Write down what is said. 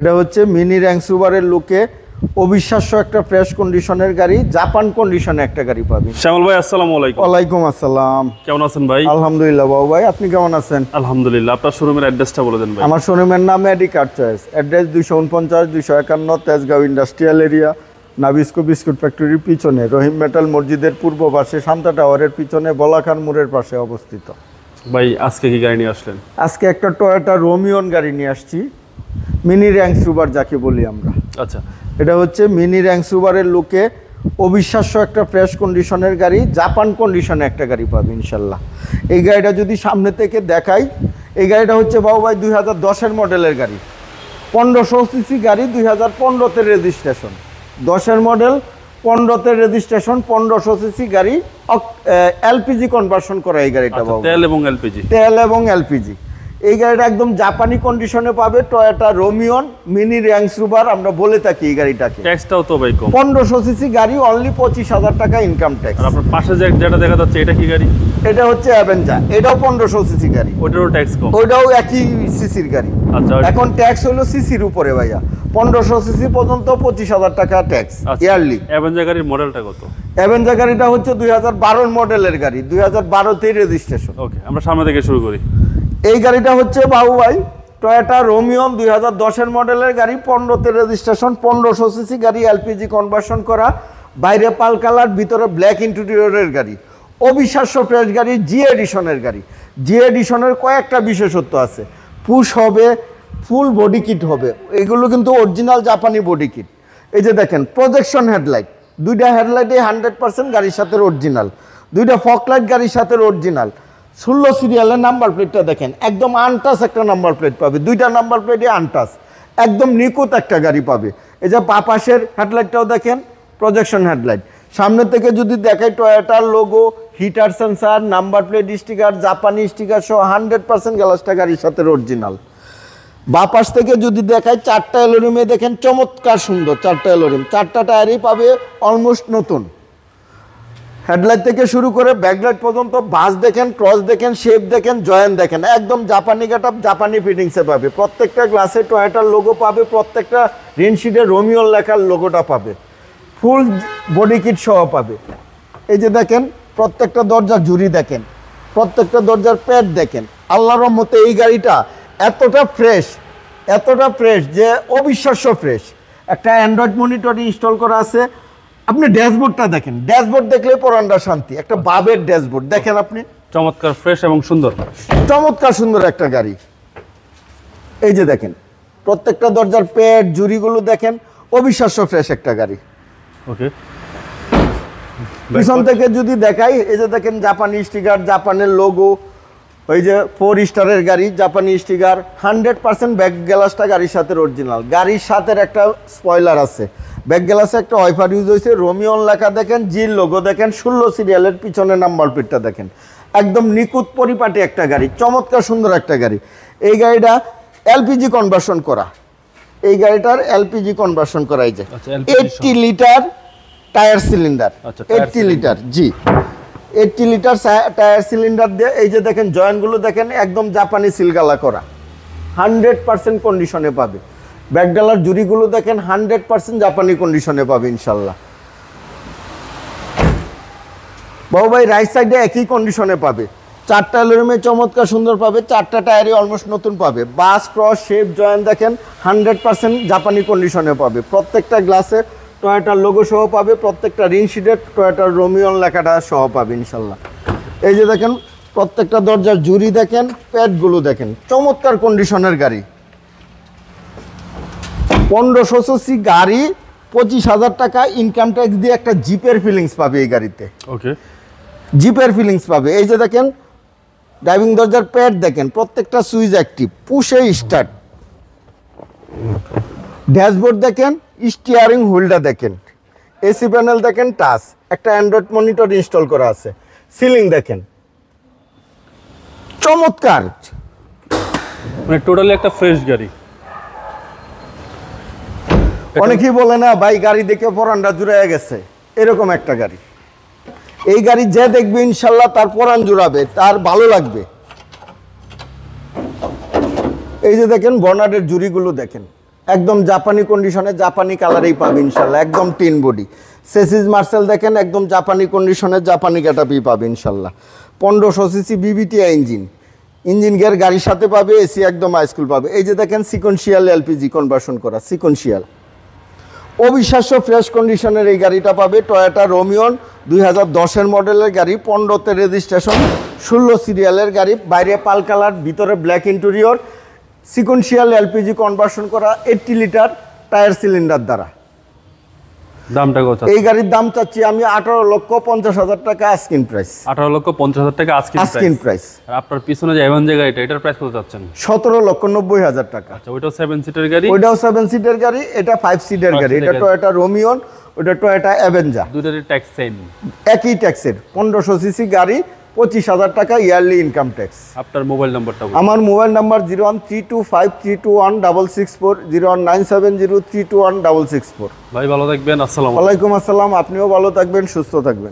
এটা হচ্ছে mini rank সুপারের লুকে অবিশ্বাস্য একটা ফ্রেশ কন্ডিশনের গাড়ি, জাপান কন্ডিশনে একটা গাড়ি পাবেন। শ্যামল ভাই আসসালামু আলাইকুম। ওয়ালাইকুম আসসালাম। কেমন আছেন ভাই? আলহামদুলিল্লাহ বাবু ভাই, আপনি কেমন আছেন? আলহামদুলিল্লাহ। আপনার শোরুমের অ্যাড্রেসটা বলে দেন ভাই। আমার শোরুমের নাম A D car choice, address 249-251 Tejgaon industrial area, Nabisco biscuit ফ্যাক্টরির পিছনে, রহিম মেটাল মসজিদের পূর্ব পাশে, শান্তা টাওয়ারের পিছনে, বলাখান মোড়ের পাশে অবস্থিত। ভাই আজকে কি গাড়ি নিয়ে আসলেন? আজকে একটা টয়োটা রোমিয়ন গাড়ি নিয়ে আসছি, মিনি র্যাঙ্ক সুপার যাকে বলি আমরা। আচ্ছা, এটা হচ্ছে মিনি র্যাঙ্ক সুপারের লুকে অবিশ্বাস্য একটা ফ্রেশ কন্ডিশনের গাড়ি, জাপান কন্ডিশনে একটা গাড়ি পাবে ইনশাল্লাহ। এই গাড়িটা যদি সামনে থেকে দেখাই, এই গাড়িটা হচ্ছে বাবু ভাই 2010-এর মডেলের গাড়ি, 1500 সিসি গাড়ি, 2015-তে রেজিস্ট্রেশন, 10-এর মডেল, 15-তে রেজিস্ট্রেশন, 1500 সিসি গাড়ি, এলপিজি কনভার্সন করা এই গাড়িটা বাবু। তেল এবং এলপিজি। তেল এবং এলপিজি। এই গাড়িটা একদম জাপানি কন্ডিশনে পাবে, Toyota Rumion mini rank super আমরা বলে থাকি এই গাড়িটাকে। ট্যাক্সটাও তো ভাই কম। 1500 সিসি গাড়ি, অনলি 25,000 টাকা ইনকাম ট্যাক্স। আর আপনার পাশে যেটা দেখা যাচ্ছে এটা কি গাড়ি? এটা হচ্ছে অ্যাভেঞ্জার, এটাও 1500 সিসি গাড়ি, ওটারও ট্যাক্স কম। ওইটাও একই সিসির গাড়ি। আচ্ছা, এখন ট্যাক্স হলো সিসির উপরে ভাইয়া, 1500 সিসি পর্যন্ত 25,000 টাকা ট্যাক্স ইয়ারলি। অ্যাভেঞ্জার গাড়ির মডেলটা কত? অ্যাভেঞ্জার গাড়িটা হচ্ছে 2012 মডেলের গাড়ি, 2012তেই রেজিস্ট্রেশন। ওকে, আমরা সামনে থেকে শুরু করি। এই গাড়িটা হচ্ছে বাবু ভাই টয়োটা রোমিয়ন 2010-এর মডেলের গাড়ি, 15তে রেজিস্ট্রেশন, 1500 সিসি গাড়ি, এলপিজি কনভার্সন করা, বাইরে পাল কালার, ভিতরে ব্ল্যাক ইন্টেরিয়রের গাড়ি, অবিশ্বাস্য ফ্রেশ গাড়ি, জি এডিশনের গাড়ি। জি এডিশনের কয়েকটা বিশেষত্ব আছে, পুশ হবে, ফুল বডি কিট হবে, এগুলো কিন্তু অরিজিনাল জাপানি বডি কিট। এই যে দেখেন প্রজেকশন হেডলাইট, দুইটা হেডলাইটে 100% গাড়ির সাথে অরিজিনাল, দুইটা ফকলাইট গাড়ির সাথে অরিজিনাল। 16 সিরিয়ালের নাম্বার প্লেটটা দেখেন, একদম আনটাস একটা নাম্বার প্লেট পাবে, দুইটা নাম্বার প্লেটে আনটাস, একদম নিখুঁত একটা গাড়ি পাবে। এই যে পাশের হেডলাইটটাও দেখেন প্রজেকশন হেডলাইট। সামনে থেকে যদি দেখাই টয়োটার logo, heater sensor, number plate sticker, জাপানি স্টিকার সহ 100% গ্লাসটা গাড়ির সাথে অরিজিনাল। বাপাস থেকে যদি দেখাই চারটা এলোরিমে দেখেন চমৎকার সুন্দর চারটা এলোরিম, চারটা টায়ারই পাবে অলমোস্ট নতুন। হেডলাইট থেকে শুরু করে ব্যাকলাইট পর্যন্ত বাস দেখেন, ক্রস দেখেন, শেপ দেখেন, জয়েন্ট দেখেন, একদম জাপানি গেটআপ, জাপানি ফিটিংসে পাবে। প্রত্যেকটা গ্লাসে টয়োটার লোগো পাবে, প্রত্যেকটা রিনশিডে রোমিওর লেখার লোগোটা পাবে, ফুল বডি কিট সহ পাবে। এই যে দেখেন প্রত্যেকটা দরজার ঝুড়ি দেখেন, প্রত্যেকটা দরজার প্যাড দেখেন। আল্লাহর রহমতে এই গাড়িটা এতটা ফ্রেশ যে অবিশ্বাস্য ফ্রেশ। একটা অ্যান্ড্রয়েড মনিটর ইনস্টল করা আছে, আপনি ড্যাশবোর্ডটা দেখেন, ড্যাশবোর্ড দেখলে পরান্ডা শান্তি, একটা বাবের ড্যাশবোর্ড দেখেন আপনি, চমৎকার ফ্রেশ এবং সুন্দর, চমৎকার সুন্দর একটা গাড়ি। এই যে দেখেন প্রত্যেকটা দরজার প্যাড জুড়িগুলো দেখেন, অবিশ্বাস্য ফ্রেশ একটা গাড়ি। ওকে, পিছন থেকে যদি দেখাই, এই যে দেখেন জাপানি স্টিকার, জাপানের লোগো, ওই যে 4 স্টারের গাড়ি, জাপানি স্টিকার, 100% ব্যাক গ্লাসটা গাড়ির সাথে অরিজিনাল। গাড়ির সাথে একটা স্পয়লার আছে, ব্যাক গ্লাসে একটা ওয়াইফার ইউজ হয়েছে, রোমিওন লেখা দেখেন, জির লোগো দেখেন, 16 সিরিয়ালের পিছনে নাম্বার প্লেটটা দেখেন, একদম নিখুঁত পরিপাটি একটা গাড়ি, চমৎকার সুন্দর একটা গাড়ি। এই গাড়িটা এলপিজি কনভার্সন করা, এই গাড়িটার এলপিজি কনভার্সন করা। এই যে 80 লিটার টায়ার সিলিন্ডার, 80 লিটার, জি 80 লিটার টায়ার সিলিন্ডার দিয়ে। এই যে দেখেন জয়েন্টগুলো দেখেন, একদম জাপানি সিলগালা করা, 100% কন্ডিশনে পাবে। ব্যাকডালার জুড়িগুলো দেখেন 100% জাপানি কন্ডিশনে পাবে ইনশাল্লাহ। বাবু ভাই রাইট সাইডে একই কন্ডিশনে পাবে, চারটা এলোরিমে চমৎকার সুন্দর পাবে, চারটা টায়ারই অলমোস্ট নতুন পাবে। বাস, ক্রস, শেপ, জয়েন্ট দেখেন 100% জাপানি কন্ডিশনে পাবে। প্রত্যেকটা গ্লাসে টয়োটার লোগো সহ পাবে, প্রত্যেকটা রিনশিডেড টয়োটার রোমিওন লেখাটা সহ পাবে ইনশাল্লাহ। এই যে দেখেন প্রত্যেকটা দরজার জুড়ি দেখেন, প্যাডগুলো দেখেন, চমৎকার কন্ডিশনের গাড়ি। 1500 সিসি গাড়ি, 25,000 টাকা ইনকাম ট্যাক্স দিয়ে একটা জিপের ফিলিংস পাবে এই গাড়িতে। ওকে, জিপের ফিলিংস পাবে। এই যে দেখেন ড্রাইভিং দরজার প্যাড দেখেন, প্রত্যেকটা সুইচ অ্যাক্টিভ, পুশে স্টার্ট। ড্যাশবোর্ড দেখেন, স্টিয়ারিং হুইলটা দেখেন, এসি প্যানেল দেখেন, টাচ, একটা অ্যান্ড্রয়েড মনিটর ইনস্টল করা আছে, সিলিং দেখেন, চমৎকার, মানে টোটালি একটা ফ্রেশ গাড়ি। অনেকেই বলে না ভাই গাড়ি দেখে পরানটা জুড়াইয়া গেছে, এরকম একটা গাড়ি। এই গাড়ি যে দেখবে ইনশাল্লাহ তার পরান জুড়াবে, তার ভালো লাগবে। এই যে দেখেন বর্নারের জুড়িগুলো দেখেন, একদম জাপানি কন্ডিশনে জাপানি কালারেই পাবে ইনশাল্লাহ, একদম টিন বডি। সেসিস মার্সেল দেখেন একদম জাপানি কন্ডিশনে জাপানি গেটআপই পাবে ইনশাল্লাহ। 1500 সিসি বিবিটিআই ইঞ্জিন গিয়ার গাড়ির সাথে পাবে, এসি একদম হাইস্কুল পাবে। এই যে দেখেন সিকোয়েন্সিয়াল এলপিজি কনভার্সন করা, সিকোয়েন্সিয়াল অবিশ্বাস্য ফ্রেশ কন্ডিশনের এই গাড়িটা পাবে। টয়োটা রোমিয়ন 2010-এর মডেলের গাড়ি, 15তে রেজিস্ট্রেশন, 16 সিরিয়ালের গাড়ি, বাইরে পাল কালার, ভিতরে black interior, sequential LPG conversion করা, 80 লিটার টায়ার সিলিন্ডার দ্বারা। দামটা কত? এই গাড়ির দাম চাচ্ছি আমি 18,50,000 টাকা আস্কিং প্রাইস। 18,50,000 টাকা আস্কিং প্রাইস। আর আপনার পিছনে যে এভেন যে গাড়িটা, এটার প্রাইস কত চাচ্ছেন? 17,90,000 টাকা। আচ্ছা, ওইটাও 7 সিটের গাড়ি? ওইটাও 7 সিটের গাড়ি, এটা 5 সিটের গাড়ি। এটা টয়োটা রোমিয়ন, ওটা টয়োটা অ্যাভেঞ্জার। দুইটারই ট্যাক্স সেম, একই ট্যাক্সের। 1500 সিসি গাড়ি, 25,000 টাকা ইয়ারলি ইনকাম ট্যাক্স। আপনার মোবাইল নাম্বারটা বলুন। আমার মোবাইল নাম্বার 01325321664, 01970321664। ভাই ভালো থাকবেন, আসসালামু আলাইকুম। ওয়ালাইকুম আসসালাম, আপনিও ভালো থাকবেন, সুস্থ থাকবেন।